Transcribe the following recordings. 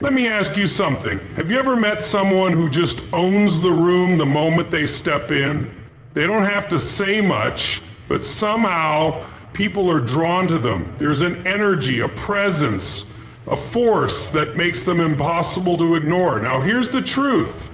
Let me ask you something. Have you ever met someone who just owns the room the moment they step in? They don't have to say much, but somehow people are drawn to them. There's an energy, a presence, a force that makes them impossible to ignore. Now here's the truth.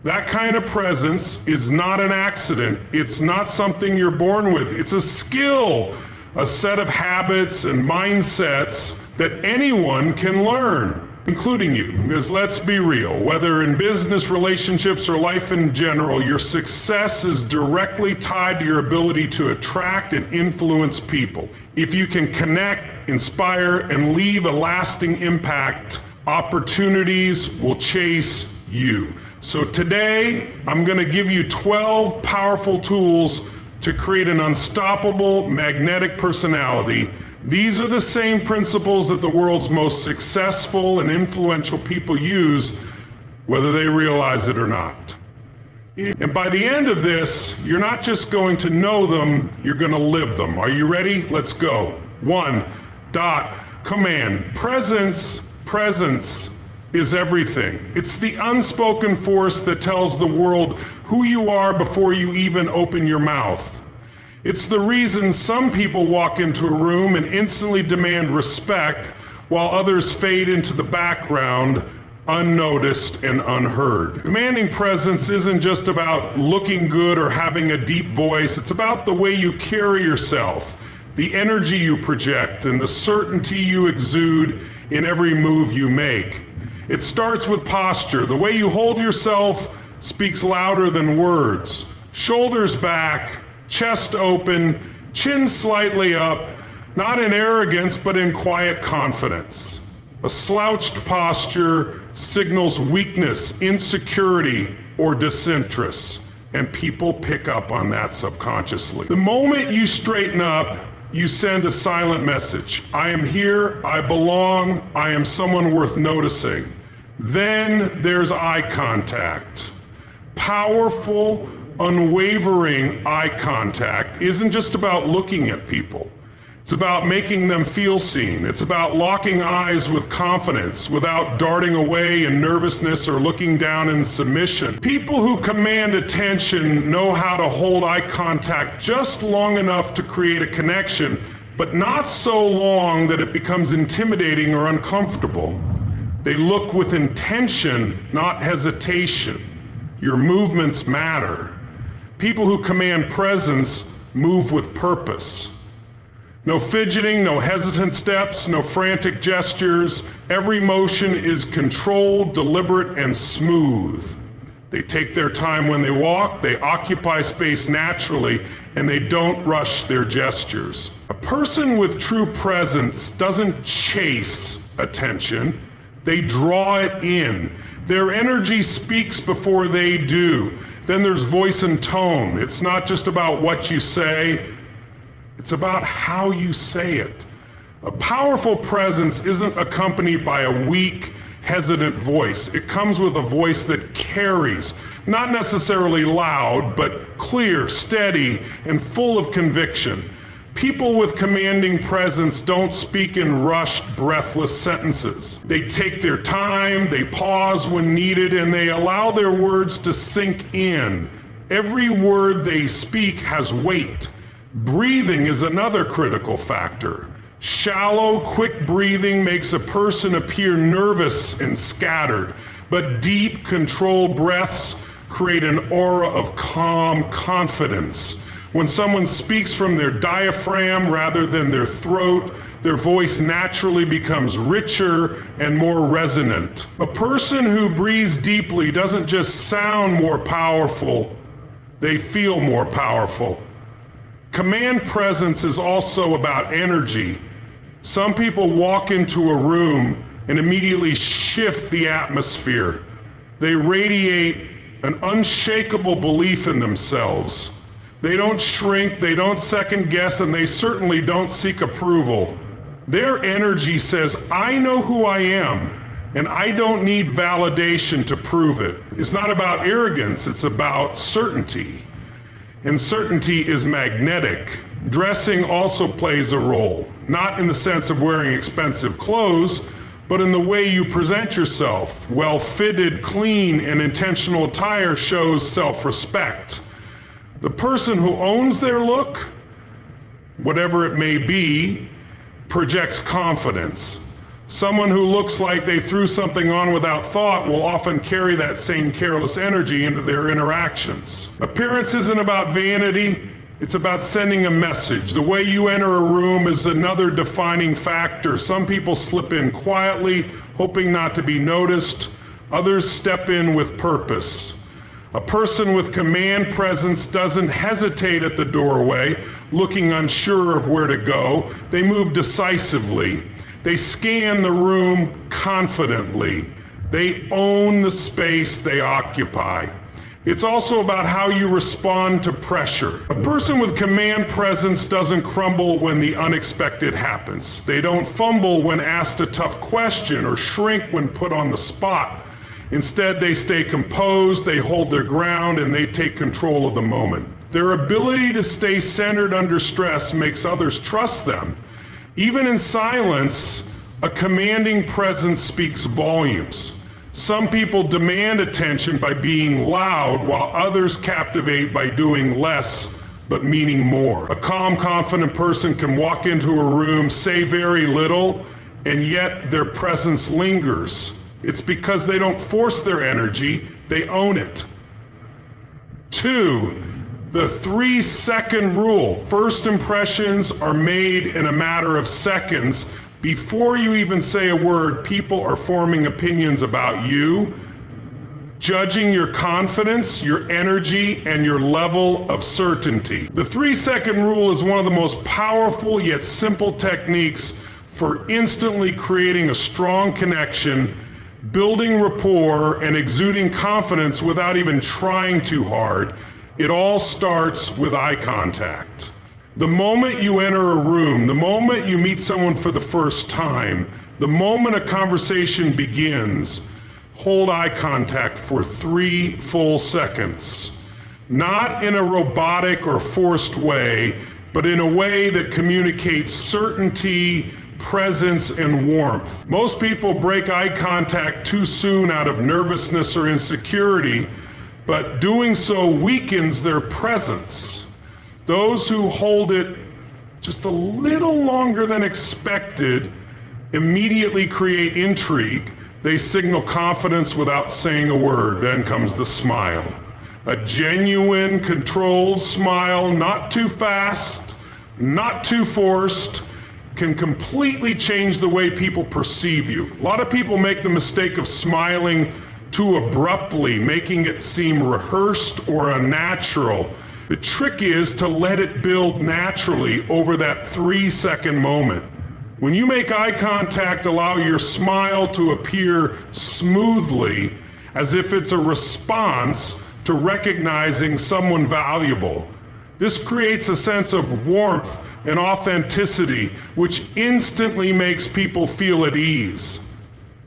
That kind of presence is not an accident. It's not something you're born with. It's a skill, a set of habits and mindsets that anyone can learn, including you. Because let's be real, whether in business, relationships, or life in general, your success is directly tied to your ability to attract and influence people. If you can connect, inspire, and leave a lasting impact, opportunities will chase you. So today, I'm going to give you 12 powerful tools to create an unstoppable magnetic personality. These are the same principles that the world's most successful and influential people use, whether they realize it or not. And by the end of this, you're not just going to know them, you're going to live them. Are you ready? Let's go. 1. Command. Presence is everything. It's the unspoken force that tells the world who you are before you even open your mouth. It's the reason some people walk into a room and instantly demand respect, while others fade into the background, unnoticed and unheard. Commanding presence isn't just about looking good or having a deep voice. It's about the way you carry yourself, the energy you project, and the certainty you exude in every move you make. It starts with posture. The way you hold yourself speaks louder than words. Shoulders back, chest open, chin slightly up, not in arrogance, but in quiet confidence. A slouched posture signals weakness, insecurity, or disinterest, and people pick up on that subconsciously. The moment you straighten up, you send a silent message. I am here, I belong, I am someone worth noticing. Then there's eye contact. Powerful, unwavering eye contact isn't just about looking at people. It's about making them feel seen. It's about locking eyes with confidence without darting away in nervousness or looking down in submission. People who command attention know how to hold eye contact just long enough to create a connection, but not so long that it becomes intimidating or uncomfortable. They look with intention, not hesitation. Your movements matter. People who command presence move with purpose. No fidgeting, no hesitant steps, no frantic gestures. Every motion is controlled, deliberate, and smooth. They take their time when they walk, they occupy space naturally, and they don't rush their gestures. A person with true presence doesn't chase attention, they draw it in. Their energy speaks before they do. Then there's voice and tone. It's not just about what you say, it's about how you say it. A powerful presence isn't accompanied by a weak, hesitant voice. It comes with a voice that carries, not necessarily loud, but clear, steady, and full of conviction. People with commanding presence don't speak in rushed, breathless sentences. They take their time, they pause when needed, and they allow their words to sink in. Every word they speak has weight. Breathing is another critical factor. Shallow, quick breathing makes a person appear nervous and scattered, but deep, controlled breaths create an aura of calm confidence. When someone speaks from their diaphragm rather than their throat, their voice naturally becomes richer and more resonant. A person who breathes deeply doesn't just sound more powerful, they feel more powerful. Command presence is also about energy. Some people walk into a room and immediately shift the atmosphere. They radiate an unshakable belief in themselves. They don't shrink, they don't second guess, and they certainly don't seek approval. Their energy says, I know who I am, and I don't need validation to prove it. It's not about arrogance, it's about certainty. And certainty is magnetic. Dressing also plays a role, not in the sense of wearing expensive clothes, but in the way you present yourself. Well-fitted, clean, and intentional attire shows self-respect. The person who owns their look, whatever it may be, projects confidence. Someone who looks like they threw something on without thought will often carry that same careless energy into their interactions. Appearance isn't about vanity, it's about sending a message. The way you enter a room is another defining factor. Some people slip in quietly, hoping not to be noticed. Others step in with purpose. A person with command presence doesn't hesitate at the doorway, looking unsure of where to go. They move decisively. They scan the room confidently. They own the space they occupy. It's also about how you respond to pressure. A person with command presence doesn't crumble when the unexpected happens. They don't fumble when asked a tough question or shrink when put on the spot. Instead, they stay composed, they hold their ground, and they take control of the moment. Their ability to stay centered under stress makes others trust them. Even in silence, a commanding presence speaks volumes. Some people demand attention by being loud, while others captivate by doing less but meaning more. A calm, confident person can walk into a room, say very little, and yet their presence lingers. It's because they don't force their energy, they own it. 2, the 3-second rule. First impressions are made in a matter of seconds. Before you even say a word, people are forming opinions about you, judging your confidence, your energy, and your level of certainty. The 3-second rule is one of the most powerful yet simple techniques for instantly creating a strong connection, building rapport, and exuding confidence without even trying too hard. It all starts with eye contact. The moment you enter a room, the moment you meet someone for the first time, the moment a conversation begins, hold eye contact for 3 full seconds. Not in a robotic or forced way, but in a way that communicates certainty, presence, and warmth. Most people break eye contact too soon out of nervousness or insecurity, but doing so weakens their presence. Those who hold it just a little longer than expected immediately create intrigue. They signal confidence without saying a word. Then comes the smile. A genuine, controlled smile, not too fast, not too forced, can completely change the way people perceive you. A lot of people make the mistake of smiling too abruptly, making it seem rehearsed or unnatural. The trick is to let it build naturally over that 3-second moment. When you make eye contact, allow your smile to appear smoothly, as if it's a response to recognizing someone valuable. This creates a sense of warmth and authenticity, which instantly makes people feel at ease.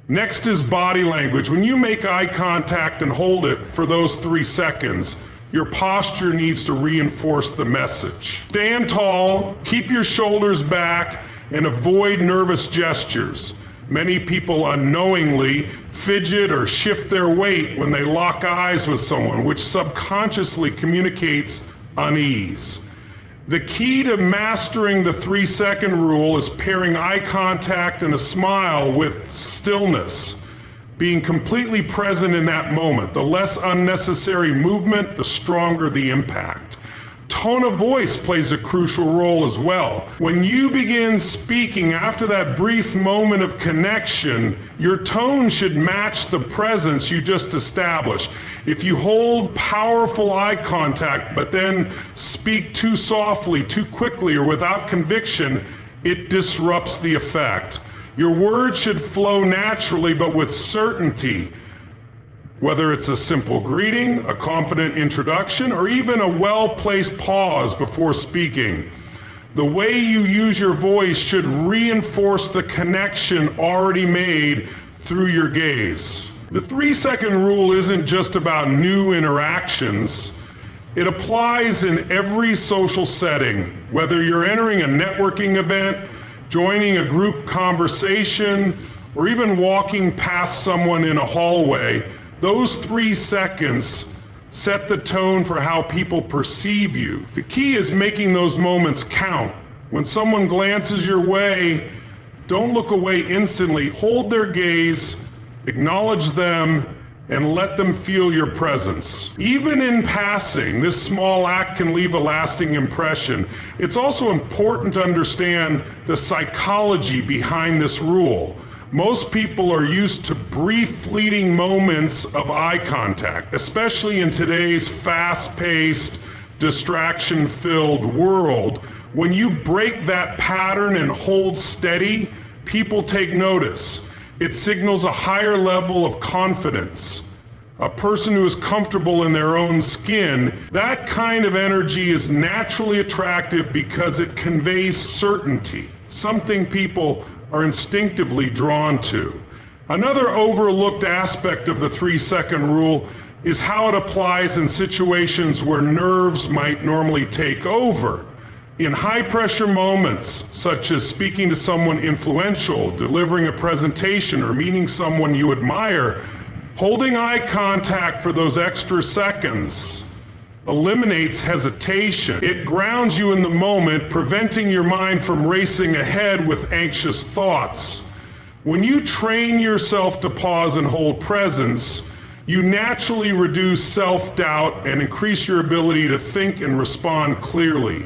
Next is body language. When you make eye contact and hold it for those 3 seconds, your posture needs to reinforce the message. Stand tall, keep your shoulders back, and avoid nervous gestures. Many people unknowingly fidget or shift their weight when they lock eyes with someone, which subconsciously communicates unease. The key to mastering the 3-second rule is pairing eye contact and a smile with stillness. Being completely present in that moment. The less unnecessary movement, the stronger the impact. Tone of voice plays a crucial role as well. When you begin speaking after that brief moment of connection, your tone should match the presence you just established. If you hold powerful eye contact but then speak too softly, too quickly, or without conviction, it disrupts the effect. Your words should flow naturally but with certainty. Whether it's a simple greeting, a confident introduction, or even a well-placed pause before speaking. The way you use your voice should reinforce the connection already made through your gaze. The 3-second rule isn't just about new interactions. It applies in every social setting, whether you're entering a networking event, joining a group conversation, or even walking past someone in a hallway, those 3 seconds set the tone for how people perceive you. The key is making those moments count. When someone glances your way, don't look away instantly. Hold their gaze, acknowledge them, and let them feel your presence. Even in passing, this small act can leave a lasting impression. It's also important to understand the psychology behind this rule. Most people are used to brief, fleeting moments of eye contact, especially in today's fast-paced, distraction-filled world. When you break that pattern and hold steady, people take notice. It signals a higher level of confidence. A person who is comfortable in their own skin, that kind of energy is naturally attractive because it conveys certainty, something people are instinctively drawn to. Another overlooked aspect of the 3-second rule is how it applies in situations where nerves might normally take over. In high-pressure moments, such as speaking to someone influential, delivering a presentation, or meeting someone you admire, holding eye contact for those extra seconds eliminates hesitation. It grounds you in the moment, preventing your mind from racing ahead with anxious thoughts. When you train yourself to pause and hold presence, you naturally reduce self-doubt and increase your ability to think and respond clearly.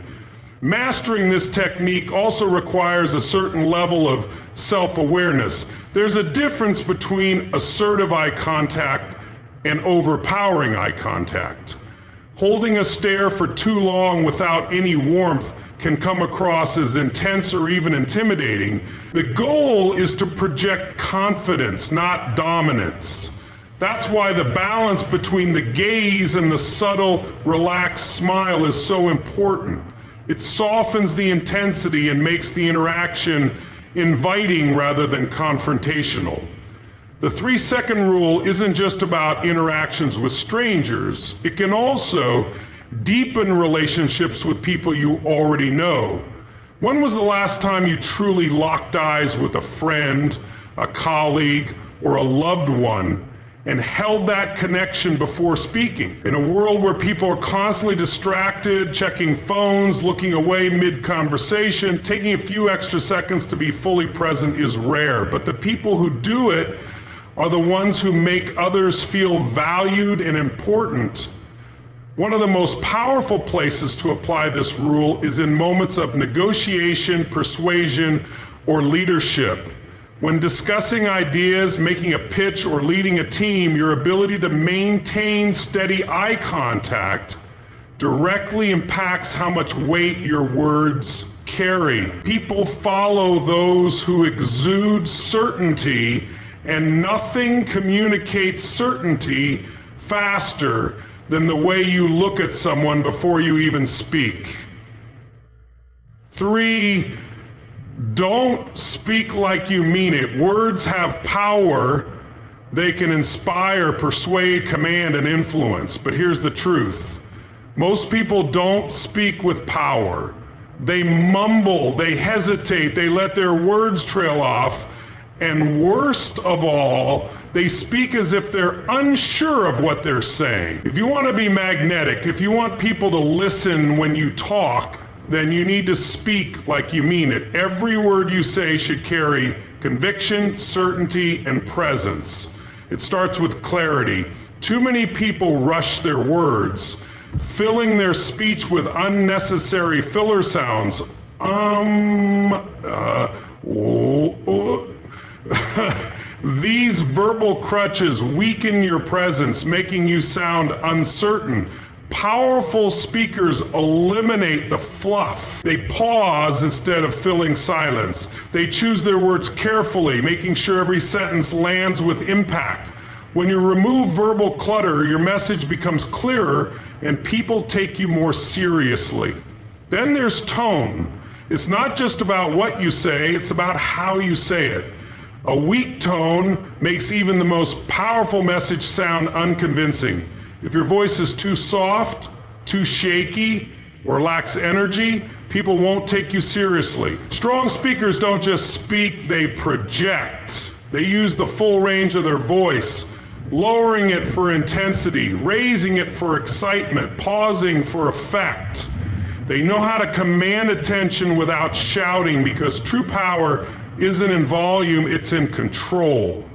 Mastering this technique also requires a certain level of self-awareness. There's a difference between assertive eye contact and overpowering eye contact. Holding a stare for too long without any warmth can come across as intense or even intimidating. The goal is to project confidence, not dominance. That's why the balance between the gaze and the subtle, relaxed smile is so important. It softens the intensity and makes the interaction inviting rather than confrontational. The 3-second rule isn't just about interactions with strangers. It can also deepen relationships with people you already know. When was the last time you truly locked eyes with a friend, a colleague, or a loved one, and held that connection before speaking? In a world where people are constantly distracted, checking phones, looking away mid-conversation, taking a few extra seconds to be fully present is rare, but the people who do it are the ones who make others feel valued and important. One of the most powerful places to apply this rule is in moments of negotiation, persuasion, or leadership. When discussing ideas, making a pitch, or leading a team, your ability to maintain steady eye contact directly impacts how much weight your words carry. People follow those who exude certainty, and nothing communicates certainty faster than the way you look at someone before you even speak. 3, don't speak like you mean it. Words have power. They can inspire, persuade, command, and influence. But here's the truth. Most people don't speak with power. They mumble, they hesitate, they let their words trail off. And worst of all, they speak as if they're unsure of what they're saying. If you want to be magnetic, if you want people to listen when you talk, then you need to speak like you mean it. Every word you say should carry conviction, certainty, and presence. It starts with clarity. Too many people rush their words, filling their speech with unnecessary filler sounds. These verbal crutches weaken your presence, making you sound uncertain. Powerful speakers eliminate the fluff. They pause instead of filling silence. They choose their words carefully, making sure every sentence lands with impact. When you remove verbal clutter, your message becomes clearer and people take you more seriously. Then there's tone. It's not just about what you say, it's about how you say it. A weak tone makes even the most powerful message sound unconvincing. If your voice is too soft, too shaky, or lacks energy, people won't take you seriously. Strong speakers don't just speak, they project. They use the full range of their voice, lowering it for intensity, raising it for excitement, pausing for effect. They know how to command attention without shouting, because true power isn't in volume, it's in control.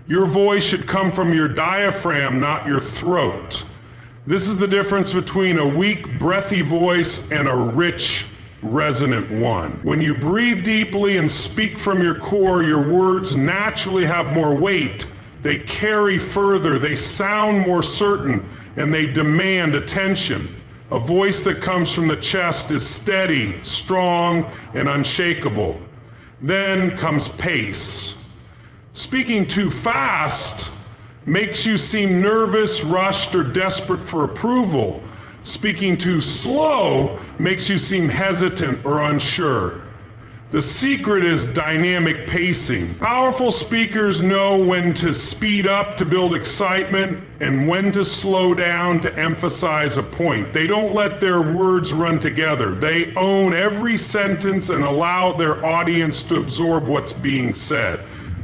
Your voice should come from your diaphragm, not your throat. This is the difference between a weak, breathy voice and a rich, resonant one. When you breathe deeply and speak from your core, your words naturally have more weight. They carry further, they sound more certain, and they demand attention. A voice that comes from the chest is steady, strong, and unshakable. Then comes pace. Speaking too fast makes you seem nervous, rushed, or desperate for approval. Speaking too slow makes you seem hesitant or unsure. The secret is dynamic pacing. Powerful speakers know when to speed up to build excitement and when to slow down to emphasize a point. They don't let their words run together. They own every sentence and allow their audience to absorb what's being said.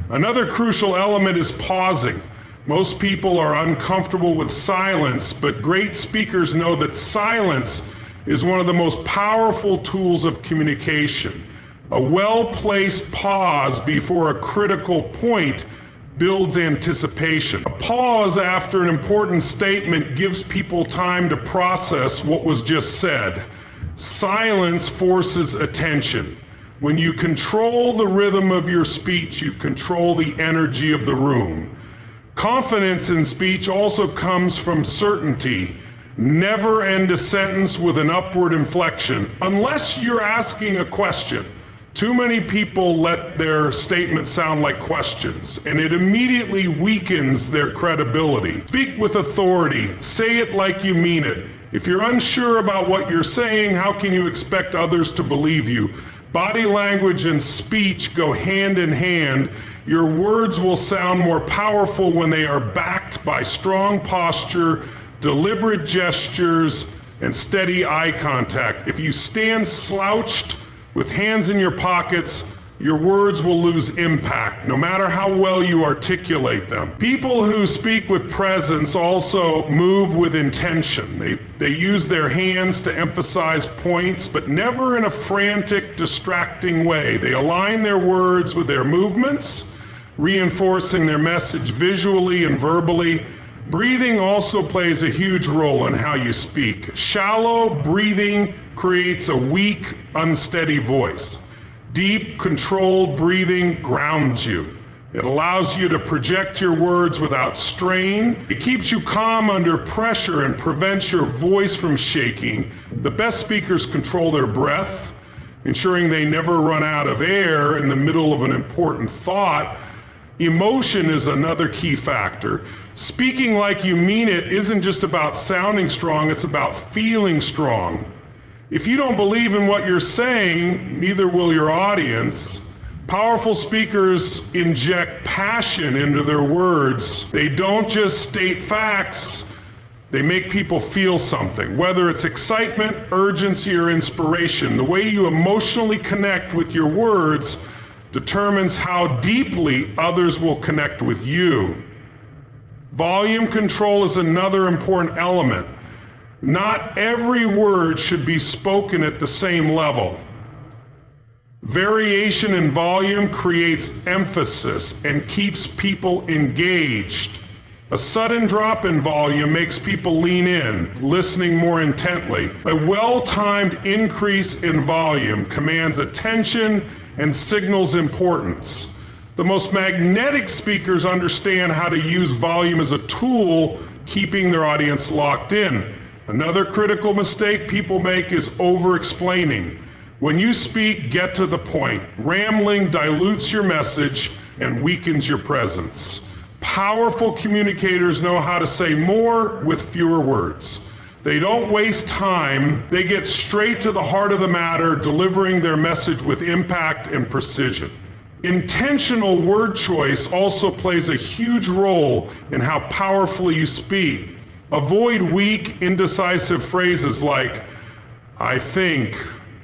Another crucial element is pausing. Most people are uncomfortable with silence, but great speakers know that silence is one of the most powerful tools of communication. A well-placed pause before a critical point builds anticipation. A pause after an important statement gives people time to process what was just said. Silence forces attention. When you control the rhythm of your speech, you control the energy of the room. Confidence in speech also comes from certainty. Never end a sentence with an upward inflection, unless you're asking a question. Too many people let their statements sound like questions, and it immediately weakens their credibility. Speak with authority. Say it like you mean it. If you're unsure about what you're saying, how can you expect others to believe you? Body language and speech go hand in hand. Your words will sound more powerful when they are backed by strong posture, deliberate gestures, and steady eye contact. If you stand slouched with hands in your pockets, your words will lose impact, no matter how well you articulate them. People who speak with presence also move with intention. They use their hands to emphasize points, but never in a frantic, distracting way. They align their words with their movements, reinforcing their message visually and verbally. Breathing also plays a huge role in how you speak. Shallow breathing creates a weak, unsteady voice. Deep, controlled breathing grounds you. It allows you to project your words without strain. It keeps you calm under pressure and prevents your voice from shaking. The best speakers control their breath, ensuring they never run out of air in the middle of an important thought. Emotion is another key factor. Speaking like you mean it isn't just about sounding strong, it's about feeling strong. If you don't believe in what you're saying, neither will your audience. Powerful speakers inject passion into their words. They don't just state facts, they make people feel something, whether it's excitement, urgency, or inspiration. The way you emotionally connect with your words determines how deeply others will connect with you. Volume control is another important element. Not every word should be spoken at the same level. Variation in volume creates emphasis and keeps people engaged. A sudden drop in volume makes people lean in, listening more intently. A well-timed increase in volume commands attention and signals importance. The most magnetic speakers understand how to use volume as a tool, keeping their audience locked in. Another critical mistake people make is over-explaining. When you speak, get to the point. Rambling dilutes your message and weakens your presence. Powerful communicators know how to say more with fewer words. They don't waste time. They get straight to the heart of the matter, delivering their message with impact and precision. Intentional word choice also plays a huge role in how powerfully you speak. Avoid weak, indecisive phrases like, I think,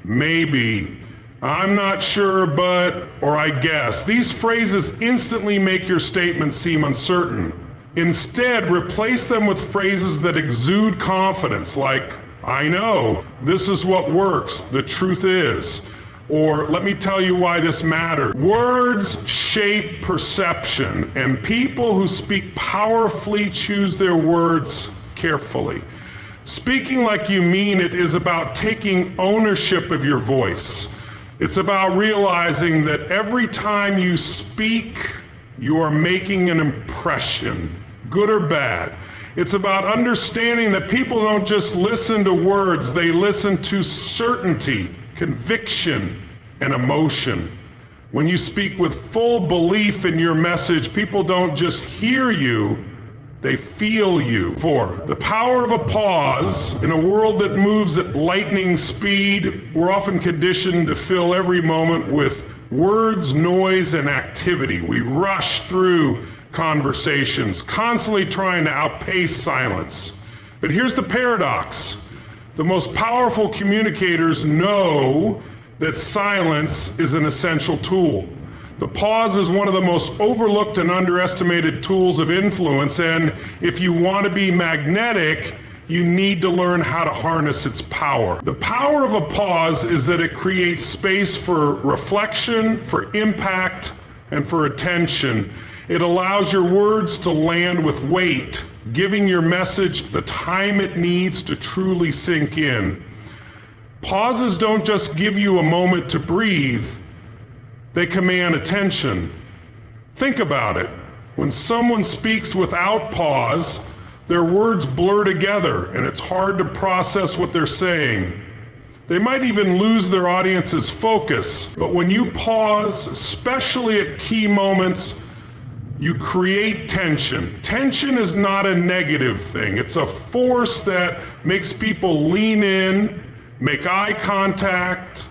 maybe, I'm not sure, but, or I guess. These phrases instantly make your statement seem uncertain. Instead, replace them with phrases that exude confidence, like, I know, this is what works, the truth is, or let me tell you why this matters. Words shape perception, and people who speak powerfully choose their words carefully. Speaking like you mean it is about taking ownership of your voice. It's about realizing that every time you speak, you are making an impression, good or bad. It's about understanding that people don't just listen to words, they listen to certainty, conviction, and emotion. When you speak with full belief in your message, people don't just hear you, they feel you. 4, the power of a pause. In a world that moves at lightning speed, we're often conditioned to fill every moment with words, noise, and activity. We rush through conversations, constantly trying to outpace silence. But here's the paradox. The most powerful communicators know that silence is an essential tool. The pause is one of the most overlooked and underestimated tools of influence, and if you want to be magnetic, you need to learn how to harness its power. The power of a pause is that it creates space for reflection, for impact, and for attention. It allows your words to land with weight, giving your message the time it needs to truly sink in. Pauses don't just give you a moment to breathe, they command attention. Think about it. When someone speaks without pause, their words blur together and it's hard to process what they're saying. They might even lose their audience's focus, but when you pause, especially at key moments, you create tension. Tension is not a negative thing. It's a force that makes people lean in, make eye contact,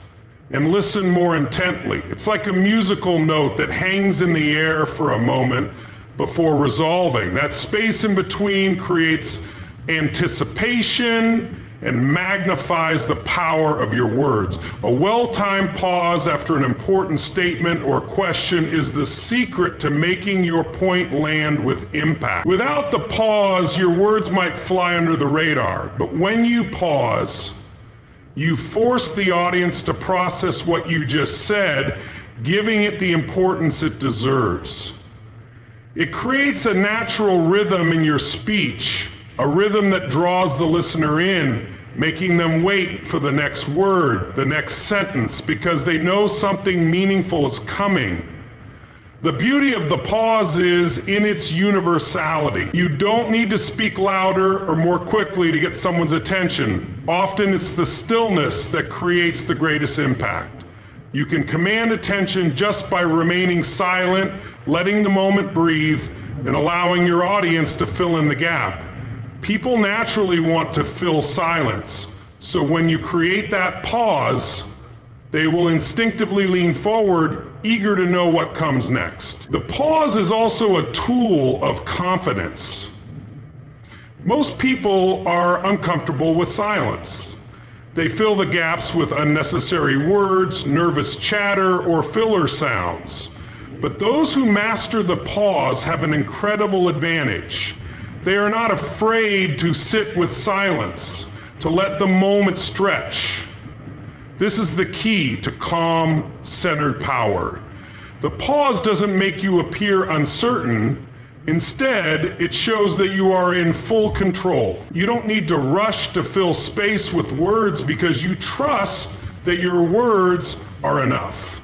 and listen more intently. It's like a musical note that hangs in the air for a moment before resolving. That space in between creates anticipation and magnifies the power of your words. A well-timed pause after an important statement or question is the secret to making your point land with impact. Without the pause, your words might fly under the radar, but when you pause, you force the audience to process what you just said, giving it the importance it deserves. It creates a natural rhythm in your speech, a rhythm that draws the listener in, making them wait for the next word, the next sentence, because they know something meaningful is coming. The beauty of the pause is in its universality. You don't need to speak louder or more quickly to get someone's attention. Often it's the stillness that creates the greatest impact. You can command attention just by remaining silent, letting the moment breathe, and allowing your audience to fill in the gap. People naturally want to fill silence, so when you create that pause, they will instinctively lean forward, eager to know what comes next. The pause is also a tool of confidence. Most people are uncomfortable with silence. They fill the gaps with unnecessary words, nervous chatter, or filler sounds. But those who master the pause have an incredible advantage. They are not afraid to sit with silence, to let the moment stretch. This is the key to calm, centered power. The pause doesn't make you appear uncertain. Instead, it shows that you are in full control. You don't need to rush to fill space with words because you trust that your words are enough.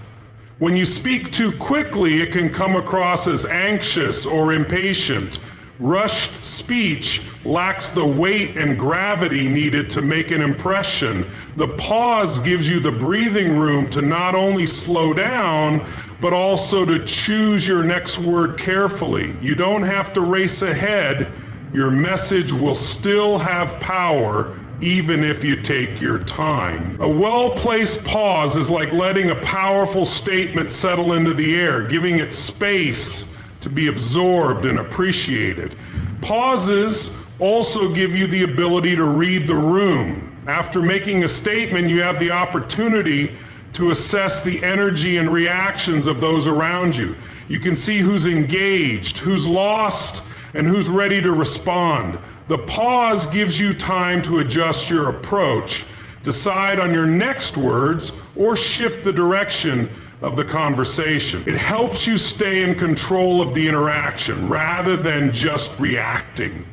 When you speak too quickly, it can come across as anxious or impatient. Rushed speech lacks the weight and gravity needed to make an impression. The pause gives you the breathing room to not only slow down, but also to choose your next word carefully. You don't have to race ahead. Your message will still have power even if you take your time. A well-placed pause is like letting a powerful statement settle into the air, giving it space to be absorbed and appreciated. Pauses also give you the ability to read the room. After making a statement, you have the opportunity to assess the energy and reactions of those around you. You can see who's engaged, who's lost, and who's ready to respond. The pause gives you time to adjust your approach, decide on your next words, or shift the direction of the conversation. It helps you stay in control of the interaction rather than just reacting.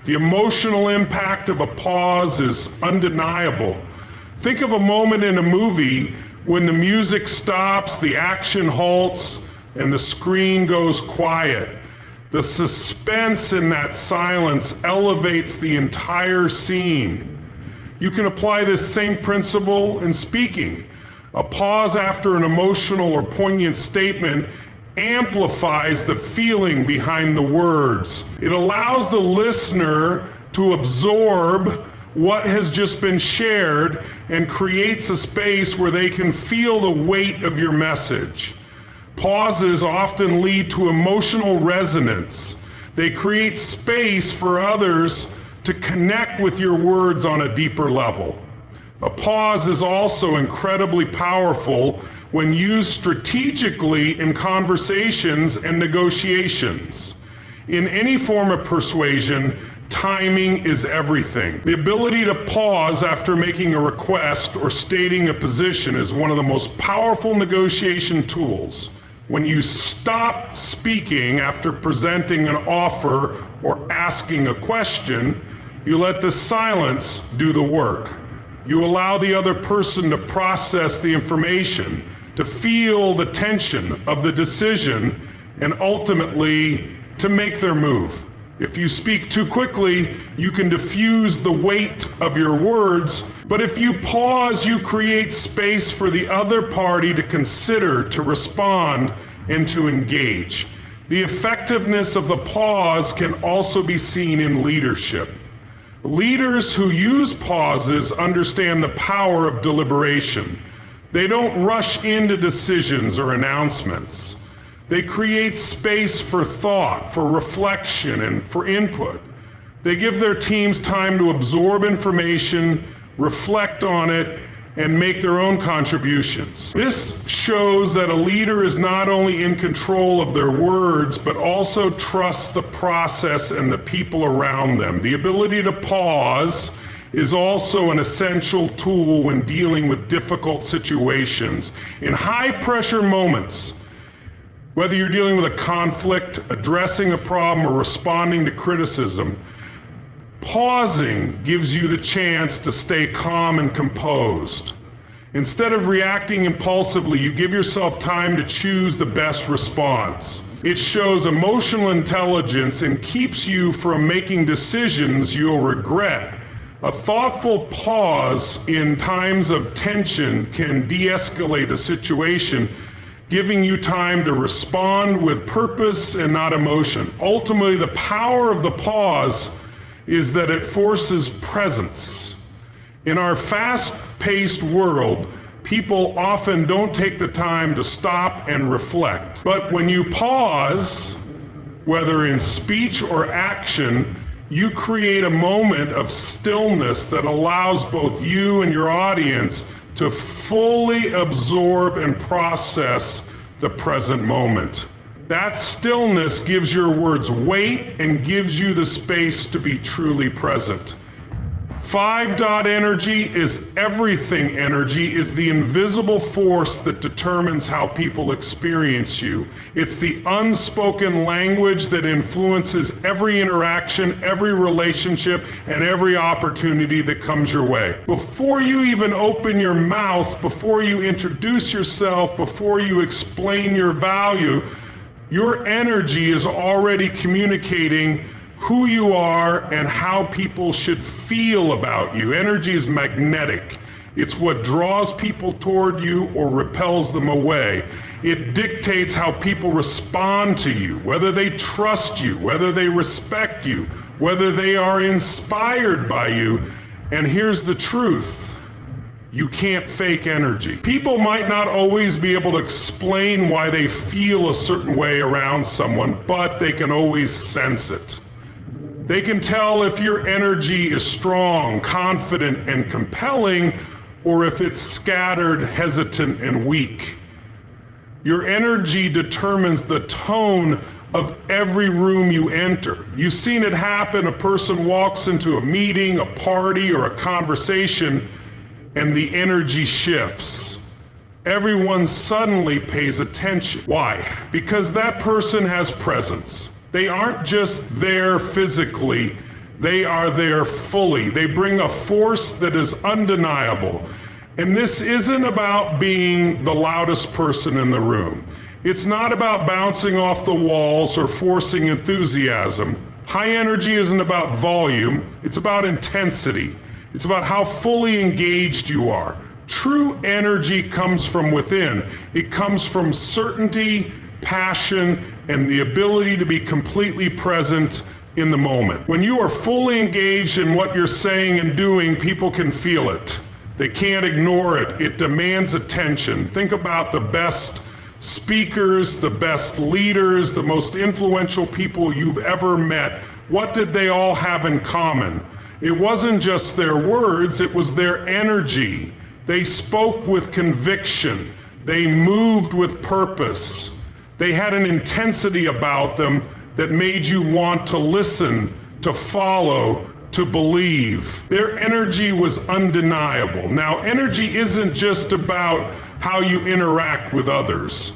The emotional impact of a pause is undeniable. Think of a moment in a movie when the music stops, the action halts, and the screen goes quiet. The suspense in that silence elevates the entire scene. You can apply this same principle in speaking. A pause after an emotional or poignant statement amplifies the feeling behind the words. It allows the listener to absorb what has just been shared and creates a space where they can feel the weight of your message. Pauses often lead to emotional resonance. They create space for others to connect with your words on a deeper level. A pause is also incredibly powerful when used strategically in conversations and negotiations. In any form of persuasion, timing is everything. The ability to pause after making a request or stating a position is one of the most powerful negotiation tools. When you stop speaking after presenting an offer or asking a question, you let the silence do the work. You allow the other person to process the information, to feel the tension of the decision, and ultimately to make their move. If you speak too quickly, you can diffuse the weight of your words, but if you pause, you create space for the other party to consider, to respond, and to engage. The effectiveness of the pause can also be seen in leadership. Leaders who use pauses understand the power of deliberation. They don't rush into decisions or announcements. They create space for thought, for reflection, and for input. They give their teams time to absorb information, reflect on it, and make their own contributions. This shows that a leader is not only in control of their words, but also trusts the process and the people around them. The ability to pause is also an essential tool when dealing with difficult situations. In high-pressure moments, whether you're dealing with a conflict, addressing a problem, or responding to criticism, pausing gives you the chance to stay calm and composed. Instead of reacting impulsively, you give yourself time to choose the best response. It shows emotional intelligence and keeps you from making decisions you'll regret. A thoughtful pause in times of tension can de-escalate a situation, giving you time to respond with purpose and not emotion. Ultimately, the power of the pause is that it forces presence. In our fast-paced world, people often don't take the time to stop and reflect. But when you pause, whether in speech or action, you create a moment of stillness that allows both you and your audience to fully absorb and process the present moment. That stillness gives your words weight and gives you the space to be truly present. 5-dot energy is everything energy, is the invisible force that determines how people experience you. It's the unspoken language that influences every interaction, every relationship, and every opportunity that comes your way. Before you even open your mouth, before you introduce yourself, before you explain your value, your energy is already communicating who you are and how people should feel about you. Energy is magnetic. It's what draws people toward you or repels them away. It dictates how people respond to you, whether they trust you, whether they respect you, whether they are inspired by you. And here's the truth. You can't fake energy. People might not always be able to explain why they feel a certain way around someone, but they can always sense it. They can tell if your energy is strong, confident, and compelling, or if it's scattered, hesitant, and weak. Your energy determines the tone of every room you enter. You've seen it happen. A person walks into a meeting, a party, or a conversation, and the energy shifts. Everyone suddenly pays attention. Why? Because that person has presence. They aren't just there physically, they are there fully. They bring a force that is undeniable. And this isn't about being the loudest person in the room. It's not about bouncing off the walls or forcing enthusiasm. High energy isn't about volume, it's about intensity. It's about how fully engaged you are. True energy comes from within. It comes from certainty, passion, and the ability to be completely present in the moment. When you are fully engaged in what you're saying and doing, people can feel it. They can't ignore it. It demands attention. Think about the best speakers, the best leaders, the most influential people you've ever met. What did they all have in common? It wasn't just their words, it was their energy. They spoke with conviction. They moved with purpose. They had an intensity about them that made you want to listen, to follow, to believe. Their energy was undeniable. Now, energy isn't just about how you interact with others.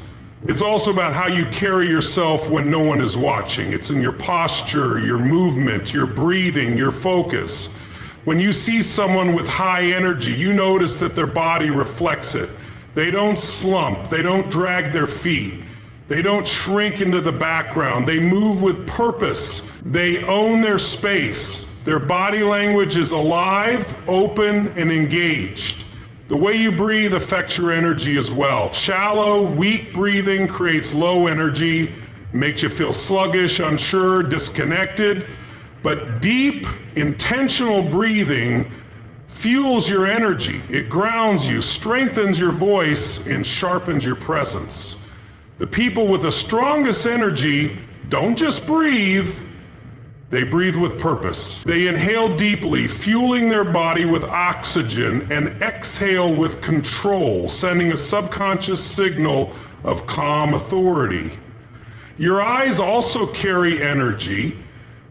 It's also about how you carry yourself when no one is watching. It's in your posture, your movement, your breathing, your focus. When you see someone with high energy, you notice that their body reflects it. They don't slump, they don't drag their feet. They don't shrink into the background. They move with purpose. They own their space. Their body language is alive, open, and engaged. The way you breathe affects your energy as well. Shallow, weak breathing creates low energy, makes you feel sluggish, unsure, disconnected. But deep, intentional breathing fuels your energy. It grounds you, strengthens your voice, and sharpens your presence. The people with the strongest energy don't just breathe, they breathe with purpose. They inhale deeply, fueling their body with oxygen, and exhale with control, sending a subconscious signal of calm authority. Your eyes also carry energy.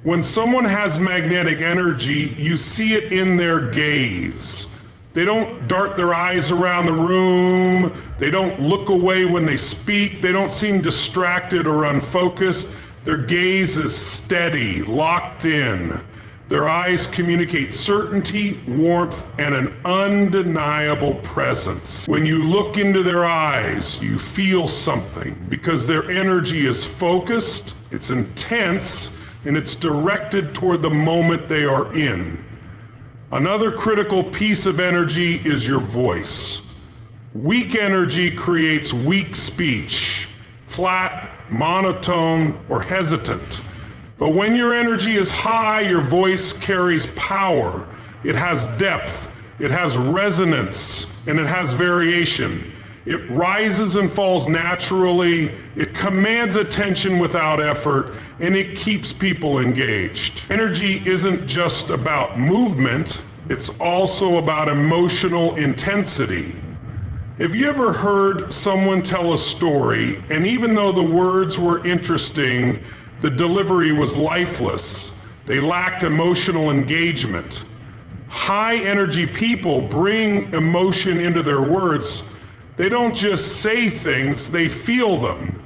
When someone has magnetic energy, you see it in their gaze. They don't dart their eyes around the room. They don't look away when they speak. They don't seem distracted or unfocused. Their gaze is steady, locked in. Their eyes communicate certainty, warmth, and an undeniable presence. When you look into their eyes, you feel something because their energy is focused, it's intense, and it's directed toward the moment they are in. Another critical piece of energy is your voice. Weak energy creates weak speech, flat, monotone, or hesitant. But when your energy is high, your voice carries power. It has depth, it has resonance, and it has variation. It rises and falls naturally, it commands attention without effort, and it keeps people engaged. Energy isn't just about movement, it's also about emotional intensity. Have you ever heard someone tell a story, and even though the words were interesting, the delivery was lifeless? They lacked emotional engagement. High energy people bring emotion into their words. They don't just say things, they feel them.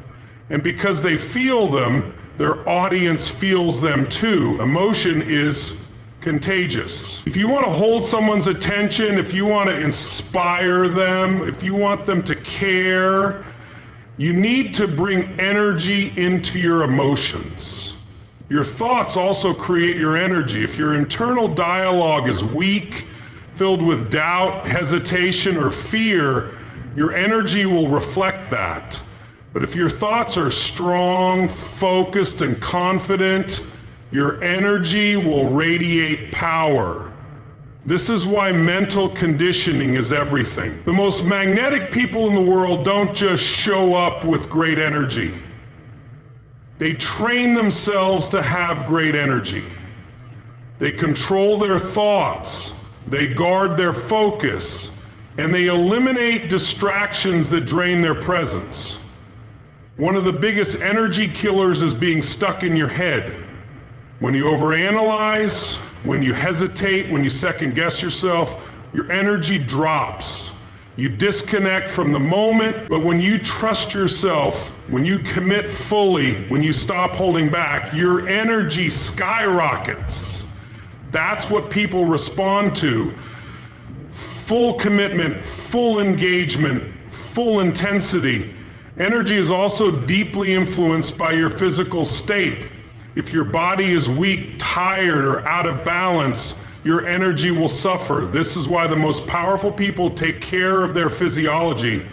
And because they feel them, their audience feels them too. Emotion is contagious. If you want to hold someone's attention, if you want to inspire them, if you want them to care, you need to bring energy into your emotions. Your thoughts also create your energy. If your internal dialogue is weak, filled with doubt, hesitation, or fear, your energy will reflect that. But if your thoughts are strong, focused, and confident, your energy will radiate power. This is why mental conditioning is everything. The most magnetic people in the world don't just show up with great energy. They train themselves to have great energy. They control their thoughts. They guard their focus. and they eliminate distractions that drain their presence. One of the biggest energy killers is being stuck in your head. When you overanalyze, when you hesitate, when you second guess yourself, your energy drops. You disconnect from the moment, but when you trust yourself, when you commit fully, when you stop holding back, your energy skyrockets. That's what people respond to. Full commitment, full engagement, full intensity. Energy is also deeply influenced by your physical state. If your body is weak, tired, or out of balance, your energy will suffer. This is why the most powerful people take care of their physiology.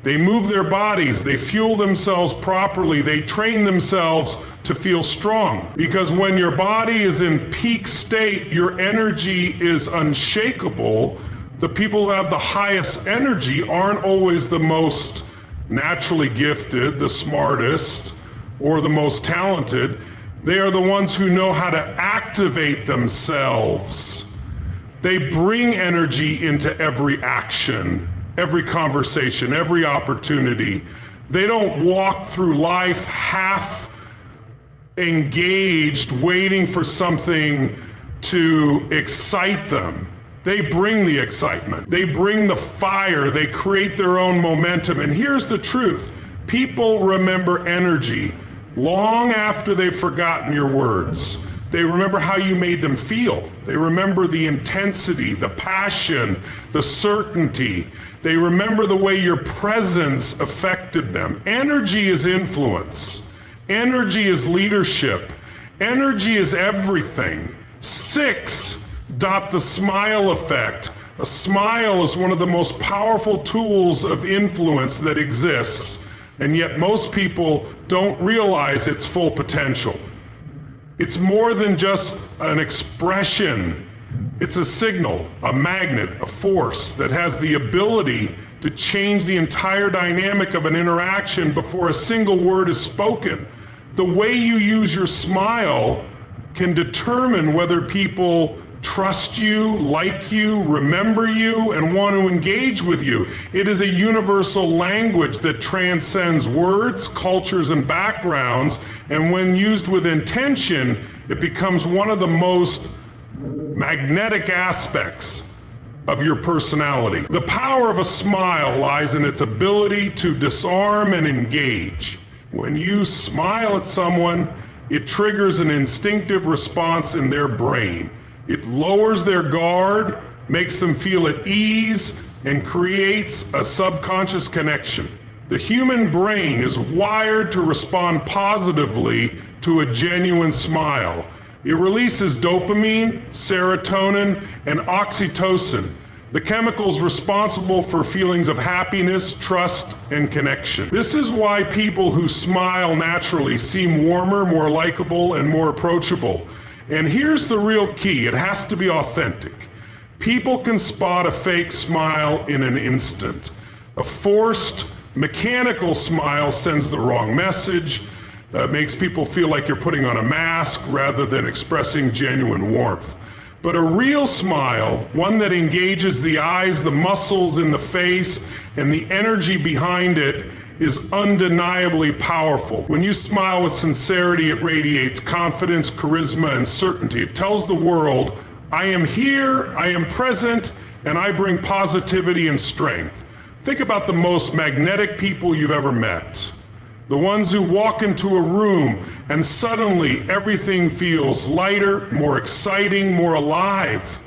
They move their bodies, they fuel themselves properly, they train themselves to feel strong. Because when your body is in peak state, your energy is unshakable. The people who have the highest energy aren't always the most naturally gifted, the smartest, or the most talented. They are the ones who know how to activate themselves. They bring energy into every action, every conversation, every opportunity. They don't walk through life half engaged, waiting for something to excite them. They bring the excitement. They bring the fire. They create their own momentum. And here's the truth. People remember energy long after they've forgotten your words. They remember how you made them feel. They remember the intensity, the passion, the certainty. They remember the way your presence affected them. Energy is influence. Energy is leadership. Energy is everything. 6. The smile effect. A smile is one of the most powerful tools of influence that exists, and yet most people don't realize its full potential. It's more than just an expression. It's a signal, a magnet, a force that has the ability to change the entire dynamic of an interaction before a single word is spoken. The way you use your smile can determine whether people trust you, like you, remember you, and want to engage with you. It is a universal language that transcends words, cultures, and backgrounds, and when used with intention, it becomes one of the most magnetic aspects of your personality. The power of a smile lies in its ability to disarm and engage. When you smile at someone, it triggers an instinctive response in their brain. It lowers their guard, makes them feel at ease, and creates a subconscious connection. The human brain is wired to respond positively to a genuine smile. It releases dopamine, serotonin, and oxytocin, the chemicals responsible for feelings of happiness, trust, and connection. This is why people who smile naturally seem warmer, more likable, and more approachable. And here's the real key. It has to be authentic. People can spot a fake smile in an instant. A forced, mechanical smile sends the wrong message, makes people feel like you're putting on a mask rather than expressing genuine warmth. But a real smile, one that engages the eyes, the muscles in the face, and the energy behind it, is undeniably powerful. When you smile with sincerity, it radiates confidence, charisma, and certainty. It tells the world, I am here, I am present, and I bring positivity and strength. Think about the most magnetic people you've ever met. The ones who walk into a room and suddenly everything feels lighter, more exciting, more alive.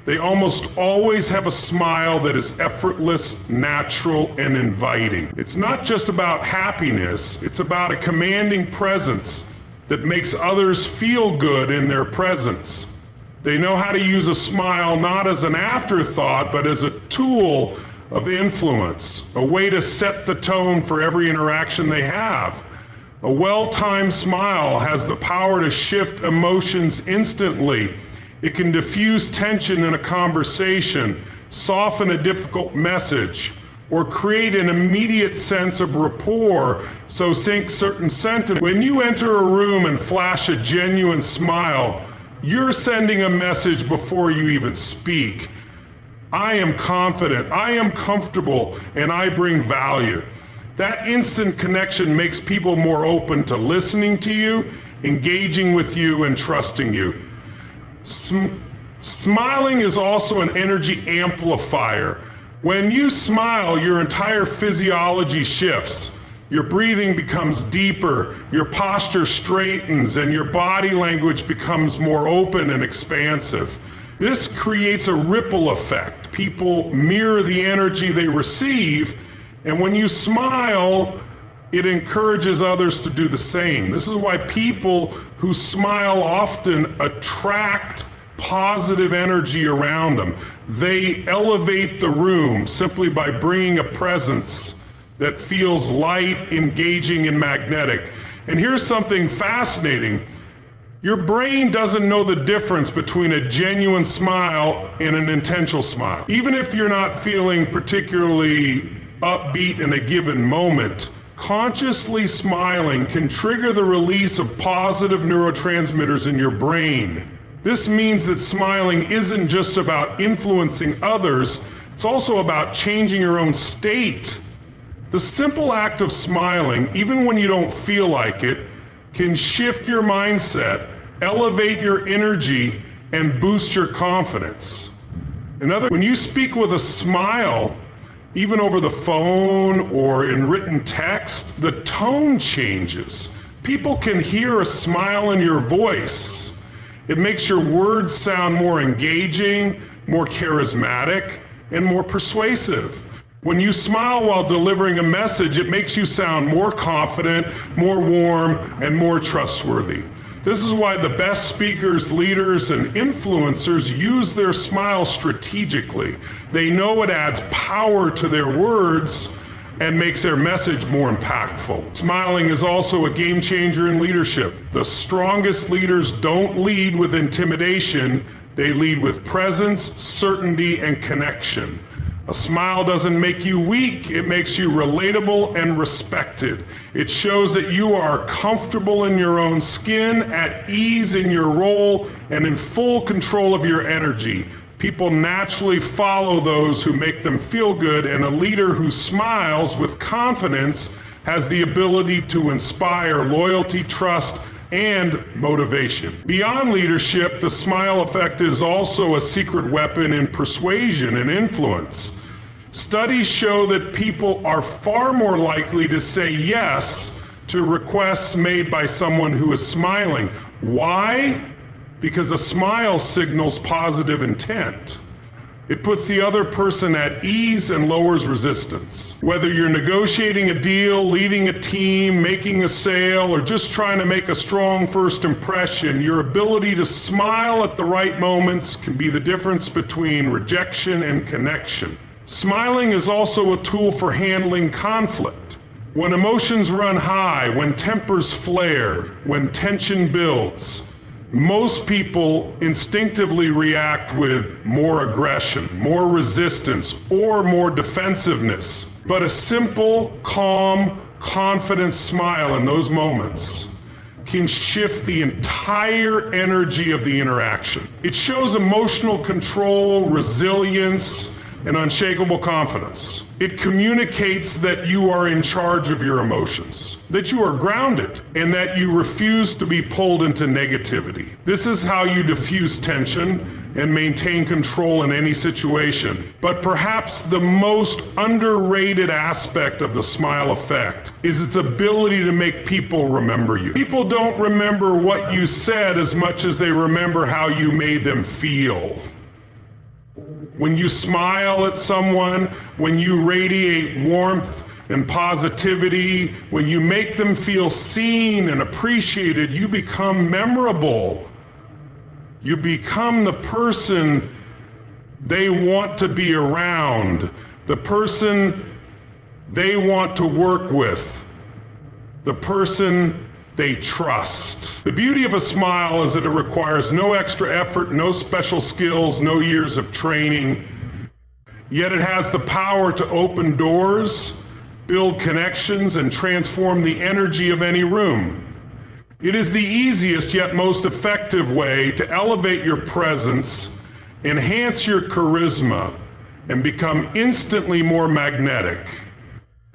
They almost always have a smile that is effortless, natural, and inviting. It's not just about happiness, it's about a commanding presence that makes others feel good in their presence. They know how to use a smile not as an afterthought, but as a tool of influence, a way to set the tone for every interaction they have. A well-timed smile has the power to shift emotions instantly. It can diffuse tension in a conversation, soften a difficult message, or create an immediate sense of rapport, so sync certain sentiments. When you enter a room and flash a genuine smile, you're sending a message before you even speak. I am confident, I am comfortable, and I bring value. That instant connection makes people more open to listening to you, engaging with you, and trusting you. Smiling is also an energy amplifier. When you smile, your entire physiology shifts. Your breathing becomes deeper, your posture straightens, and your body language becomes more open and expansive. This creates a ripple effect. People mirror the energy they receive, and when you smile, it encourages others to do the same. This is why people who smile often attract positive energy around them. They elevate the room simply by bringing a presence that feels light, engaging, and magnetic. And here's something fascinating. Your brain doesn't know the difference between a genuine smile and an intentional smile. Even if you're not feeling particularly upbeat in a given moment, consciously smiling can trigger the release of positive neurotransmitters in your brain. This means that smiling isn't just about influencing others, it's also about changing your own state. The simple act of smiling, even when you don't feel like it, can shift your mindset, elevate your energy, and boost your confidence. When you speak with a smile, even over the phone or in written text, the tone changes. People can hear a smile in your voice. It makes your words sound more engaging, more charismatic, and more persuasive. When you smile while delivering a message, it makes you sound more confident, more warm, and more trustworthy. This is why the best speakers, leaders, and influencers use their smile strategically. They know it adds power to their words and makes their message more impactful. Smiling is also a game changer in leadership. The strongest leaders don't lead with intimidation, they lead with presence, certainty, and connection. A smile doesn't make you weak, it makes you relatable and respected. It shows that you are comfortable in your own skin, at ease in your role, and in full control of your energy. People naturally follow those who make them feel good, and a leader who smiles with confidence has the ability to inspire loyalty, trust, and motivation. Beyond leadership, the smile effect is also a secret weapon in persuasion and influence. Studies show that people are far more likely to say yes to requests made by someone who is smiling. Why? Because a smile signals positive intent. It puts the other person at ease and lowers resistance. Whether you're negotiating a deal, leading a team, making a sale, or just trying to make a strong first impression, your ability to smile at the right moments can be the difference between rejection and connection. Smiling is also a tool for handling conflict. When emotions run high, when tempers flare, when tension builds, most people instinctively react with more aggression, more resistance, or more defensiveness. But a simple, calm, confident smile in those moments can shift the entire energy of the interaction. It shows emotional control, resilience, and unshakable confidence. It communicates that you are in charge of your emotions, that you are grounded, and that you refuse to be pulled into negativity. This is how you diffuse tension and maintain control in any situation. But perhaps the most underrated aspect of the smile effect is its ability to make people remember you. People don't remember what you said as much as they remember how you made them feel. When you smile at someone, when you radiate warmth and positivity, when you make them feel seen and appreciated, you become memorable. You become the person they want to be around, the person they want to work with, the person they trust. The beauty of a smile is that it requires no extra effort, no special skills, no years of training. Yet it has the power to open doors, build connections, and transform the energy of any room. It is the easiest yet most effective way to elevate your presence, enhance your charisma, and become instantly more magnetic.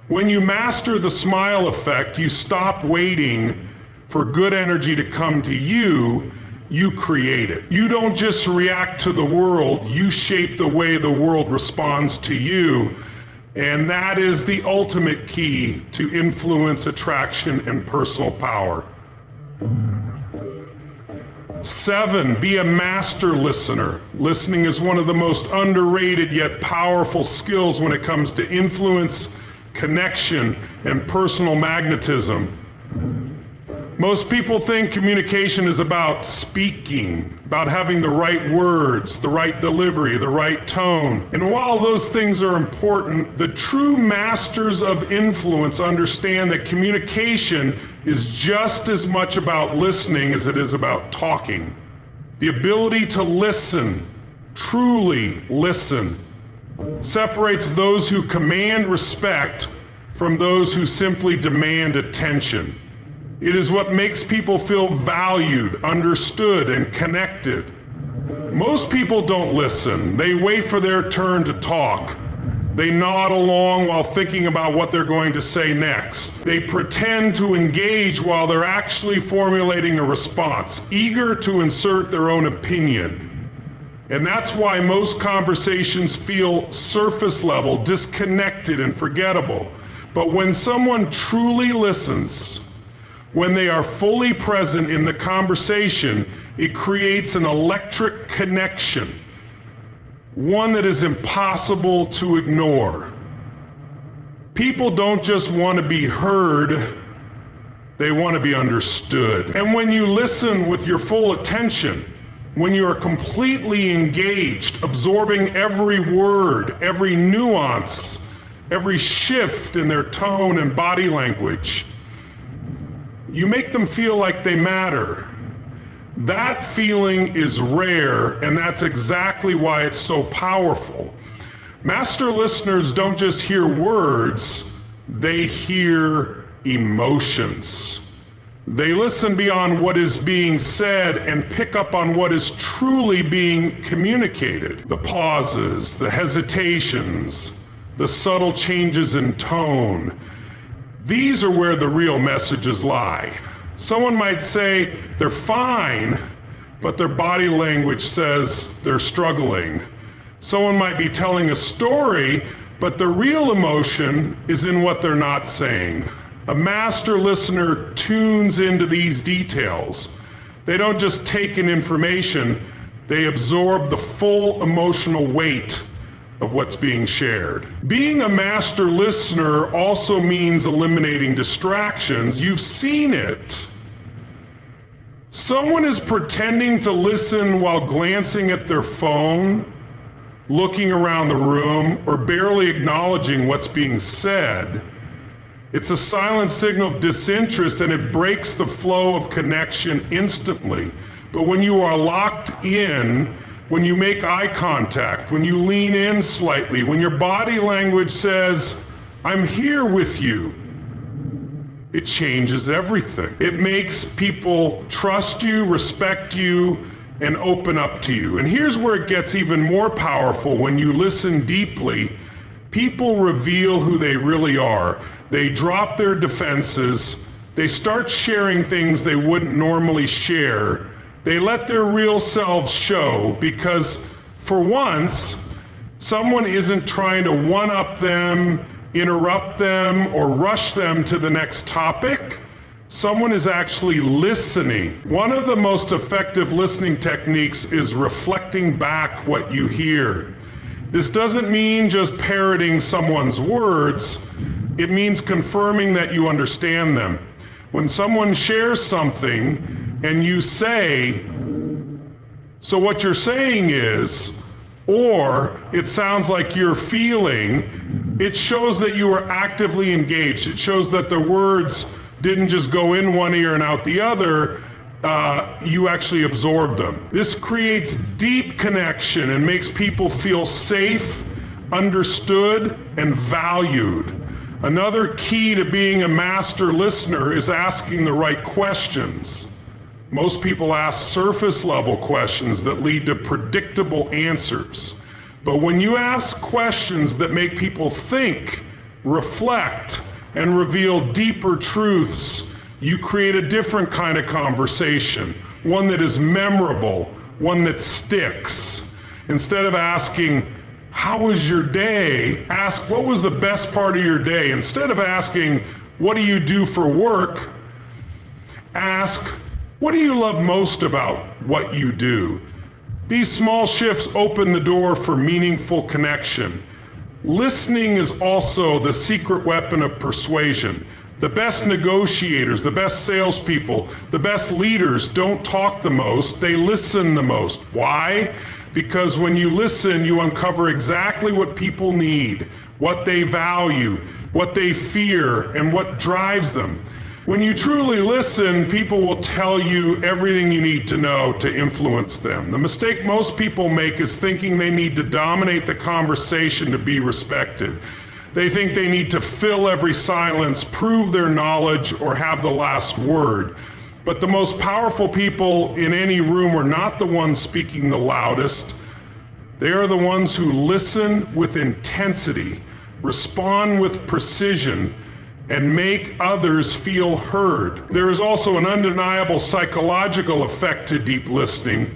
When you master the smile effect, you stop waiting for good energy to come to you, you create it. You don't just react to the world, you shape the way the world responds to you. And that is the ultimate key to influence, attraction, and personal power. 7, be a master listener. Listening is one of the most underrated yet powerful skills when it comes to influence, connection, and personal magnetism. Most people think communication is about speaking, about having the right words, the right delivery, the right tone. And while those things are important, the true masters of influence understand that communication is just as much about listening as it is about talking. The ability to listen, truly listen, separates those who command respect from those who simply demand attention. It is what makes people feel valued, understood, and connected. Most people don't listen. They wait for their turn to talk. They nod along while thinking about what they're going to say next. They pretend to engage while they're actually formulating a response, eager to insert their own opinion. And that's why most conversations feel surface level, disconnected, and forgettable. But when someone truly listens, when they are fully present in the conversation, it creates an electric connection, one that is impossible to ignore. People don't just want to be heard, they want to be understood. And when you listen with your full attention, when you are completely engaged, absorbing every word, every nuance, every shift in their tone and body language, you make them feel like they matter. That feeling is rare, and that's exactly why it's so powerful. Master listeners don't just hear words, they hear emotions. They listen beyond what is being said and pick up on what is truly being communicated. The pauses, the hesitations, the subtle changes in tone. These are where the real messages lie. Someone might say they're fine, but their body language says they're struggling. Someone might be telling a story, but the real emotion is in what they're not saying. A master listener tunes into these details. They don't just take in information, they absorb the full emotional weight of what's being shared. Being a master listener also means eliminating distractions. You've seen it. Someone is pretending to listen while glancing at their phone, looking around the room, or barely acknowledging what's being said. It's a silent signal of disinterest, and it breaks the flow of connection instantly. But when you are locked in, when you make eye contact, when you lean in slightly, when your body language says, "I'm here with you," it changes everything. It makes people trust you, respect you, and open up to you. And here's where it gets even more powerful. When you listen deeply, people reveal who they really are. They drop their defenses. They start sharing things they wouldn't normally share. They let their real selves show, because for once, someone isn't trying to one-up them, interrupt them, or rush them to the next topic. Someone is actually listening. One of the most effective listening techniques is reflecting back what you hear. This doesn't mean just parroting someone's words. It means confirming that you understand them. When someone shares something and you say, "So what you're saying is," or "It sounds like you're feeling," it shows that you are actively engaged. It shows that the words didn't just go in one ear and out the other. You actually absorbed them. This creates deep connection and makes people feel safe, understood, and valued. Another key to being a master listener is asking the right questions. Most people ask surface level questions that lead to predictable answers. But when you ask questions that make people think, reflect, and reveal deeper truths, you create a different kind of conversation, one that is memorable, one that sticks. Instead of asking, how was your day? Ask, what was the best part of your day? Instead of asking, what do you do for work? Ask, what do you love most about what you do? These small shifts open the door for meaningful connection. Listening is also the secret weapon of persuasion. The best negotiators, the best salespeople, the best leaders don't talk the most, they listen the most. Why? Because when you listen, you uncover exactly what people need, what they value, what they fear, and what drives them. When you truly listen, people will tell you everything you need to know to influence them. The mistake most people make is thinking they need to dominate the conversation to be respected. They think they need to fill every silence, prove their knowledge, or have the last word. But the most powerful people in any room are not the ones speaking the loudest. They are the ones who listen with intensity, respond with precision, and make others feel heard. There is also an undeniable psychological effect to deep listening.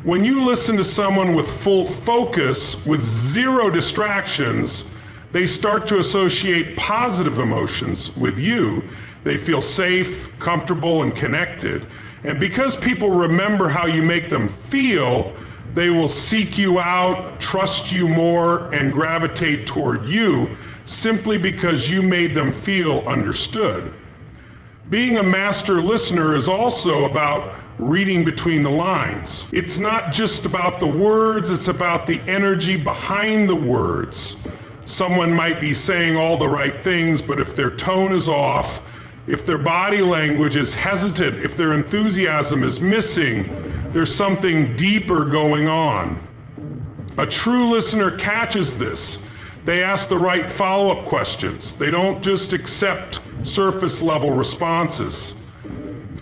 When you listen to someone with full focus, with zero distractions, they start to associate positive emotions with you. They feel safe, comfortable, and connected. And because people remember how you make them feel, they will seek you out, trust you more, and gravitate toward you simply because you made them feel understood. Being a master listener is also about reading between the lines. It's not just about the words, it's about the energy behind the words. Someone might be saying all the right things, but if their tone is off, if their body language is hesitant, if their enthusiasm is missing, there's something deeper going on. A true listener catches this. They ask the right follow-up questions. They don't just accept surface-level responses.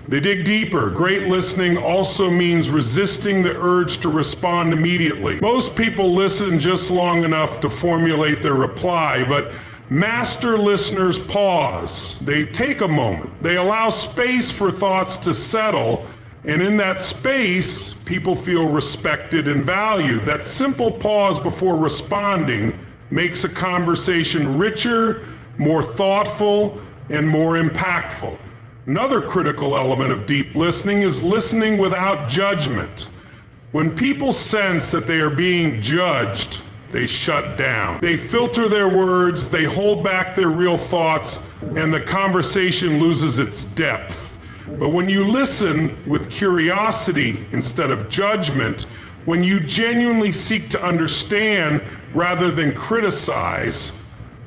They dig deeper. Great listening also means resisting the urge to respond immediately. Most people listen just long enough to formulate their reply, but master listeners pause. They take a moment. They allow space for thoughts to settle, and in that space, people feel respected and valued. That simple pause before responding makes a conversation richer, more thoughtful, and more impactful. Another critical element of deep listening is listening without judgment. When people sense that they are being judged, they shut down. They filter their words, they hold back their real thoughts, and the conversation loses its depth. But when you listen with curiosity instead of judgment, when you genuinely seek to understand rather than criticize,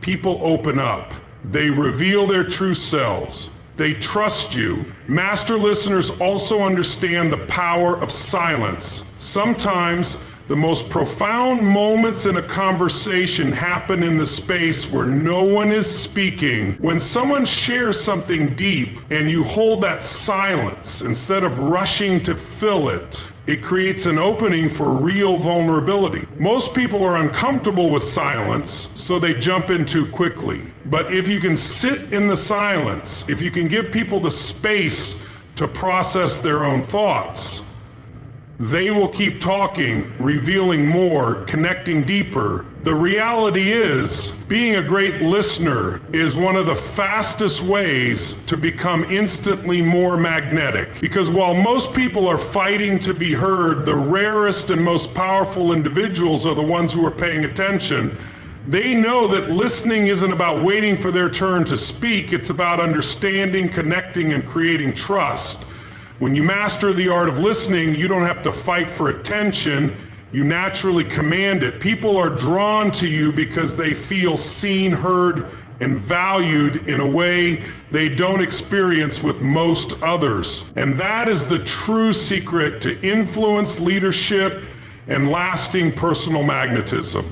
people open up. They reveal their true selves. They trust you. Master listeners also understand the power of silence. Sometimes the most profound moments in a conversation happen in the space where no one is speaking. When someone shares something deep and you hold that silence instead of rushing to fill it, it creates an opening for real vulnerability. Most people are uncomfortable with silence, so they jump in too quickly. But if you can sit in the silence, if you can give people the space to process their own thoughts, they will keep talking, revealing more, connecting deeper. The reality is, being a great listener is one of the fastest ways to become instantly more magnetic. Because while most people are fighting to be heard, the rarest and most powerful individuals are the ones who are paying attention. They know that listening isn't about waiting for their turn to speak, it's about understanding, connecting, and creating trust. When you master the art of listening, you don't have to fight for attention. You naturally command it. People are drawn to you because they feel seen, heard, and valued in a way they don't experience with most others. And that is the true secret to influence, leadership, and lasting personal magnetism.